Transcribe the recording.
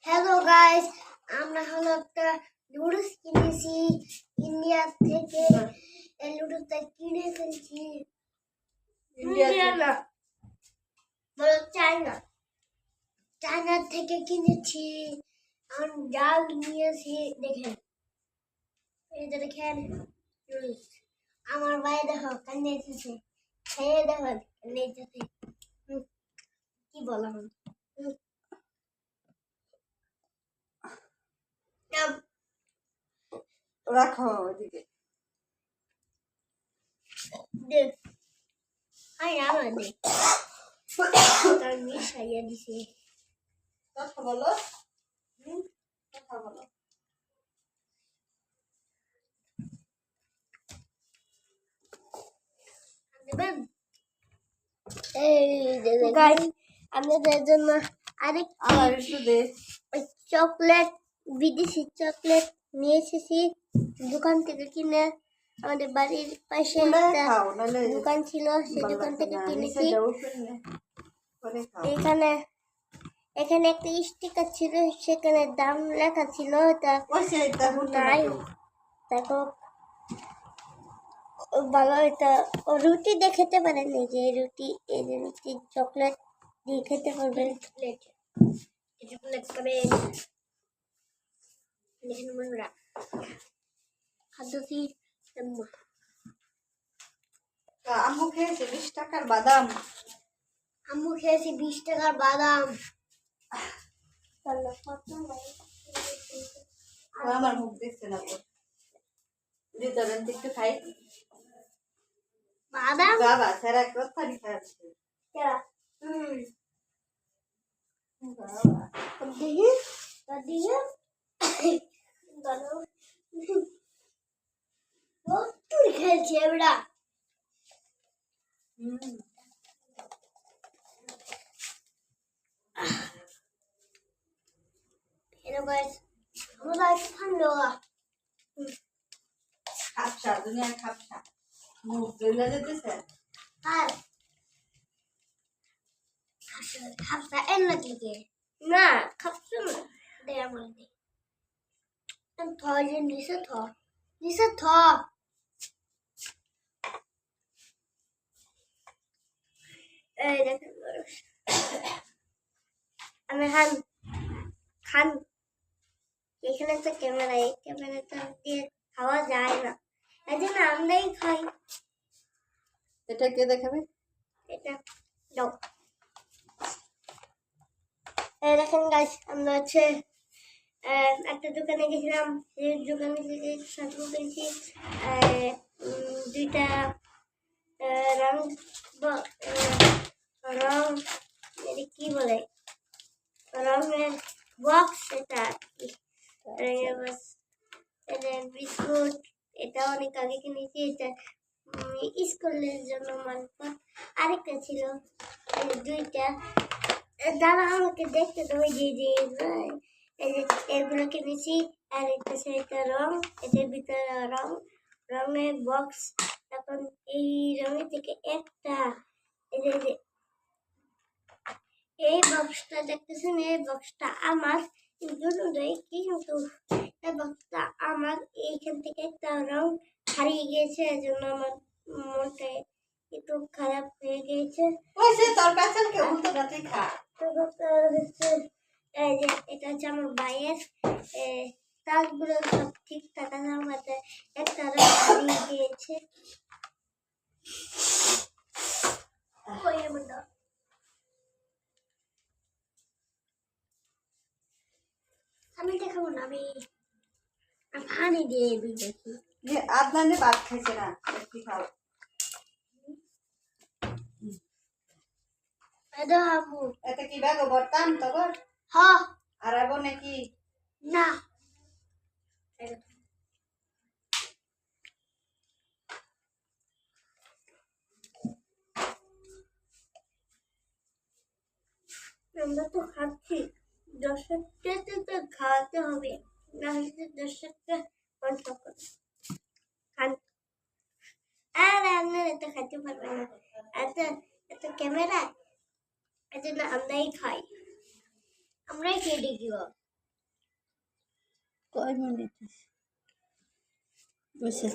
Hello guys, আমরা হলো একটা নুডলস কিনেছি ইন্ডিয়া থেকে। এই নুডলসটা কিনে ফেলছি ইন্ডিয়া না, বলো চায়না। চায়না থেকে কিনেছি। আর ডাল নিয়েছি। দেখেন, এই যে দেখেন নুডলস। আমার ভাই দেখো কান্না এসেছে, খেয়ে দেখো কান্না এসেছে। কি বললাম রাখো ওদিকে। দেখ আই আমার দেখ তার মিশাইয়া দিছে। কথা বলো, কথা বলো। দেবেন এই যে গাইস, আপনাদের জন্য আরেক আমার একটু দে। চকলেট, বিদেশি চকলেট নিয়ে এসেছি দোকান থেকে কিনে। আমাদের বাড়ির পাশে একটা দোকান ছিল, সেই দোকান থেকে কিনেছি। এখানে এখানে একটা স্টিকার ছিল, সেখানে দাম লেখা ছিল। নাই দেখো ভালো, এটা রুটি দিয়ে খেতে পারেন। এই যে রুটি, এই যে রুটি চকলেট দিয়ে খেতে পারবেন। চকলেট করে খাদ্যটি আম্মু খেয়েছে 20 টাকার বাদাম। আম্মু খেয়েছি 20 টাকার বাদাম। আমার মুখ দেখছে না তো, দিতেন একটু খাই। বাদাম বাবা সারা কথাই খাচ্ছে। দিয়ে দিয়ে বলো তুই খেয়েছি এবার। Hello guys, আমরা একটু ঠান্ডা খাপসা, দুনিয়া খাপসা মুখ জ্বলে যেতেছে। আর খাপসা এর নাকি না, খাপসা না দে আমার দে। থ যে নিচে থ, নিচে থ। এই দেখেন আমি খান খান। এখানে তো ক্যামেরা, এই ক্যামেরাটা দিয়ে খাওয়া যায় না, এই জন্য আমরাই খাই। এটা কে দেখাবে? এটা দাও। এই দেখেন গাইস, আমরা হচ্ছে একটা দোকানে গেছিলাম। সেই দোকানে থেকে শপিং করেছি দুইটা রং রং এটা কি বলে, রঙের বক্স। এটা বিস্কুট, এটা অনেক আগে কিনেছি। এটা স্কুলের জন্য মানপা। আরেকটা ছিল দুইটা। দাদা আমাকে দেখতে তো ওই যে এই যে এগুলো কিনেছি। আর এটা সেটা রং, এটার ভিতরে রঙের বক্স। এখন এই রঙের থেকে একটা এই যে এই বক্সটা দেখতেছেন, এই বক্সটা আমার কিন্তু এই বক্সটা আমার। এইখান থেকে একটা রং হারিয়ে গিয়েছে, এজন্য আমার মনটা একটু খারাপ হয়ে গিয়েছে। তোর পেছনকে উল্টো রাতে খা। এই যে এটা হচ্ছে আমার ভাইয়ের তাজগুলো সব ঠিকঠাক আছে, আমাদের একটা রং হারিয়ে গিয়েছে। আমি দেখাবো না, আমি পানি দিয়ে দেখি। আদনানে ভাত খাইছে না, একটু খাও। এটা কি ব্যাগ বর্তাম তোর? হ্যাঁ। আর আবো নাকি না? আমরা তো খাচ্ছি, দর্শককে তো খাওয়াতে হবে, না হলে দর্শককে বন্ধ করে খান। আর আপনারা তো খাইতে পারবেন না, এত ক্যামেরায়, এই জন্য আমরাই খাই, আমরাই খেয়ে দেখি। কয় মিনিট? বুঝছে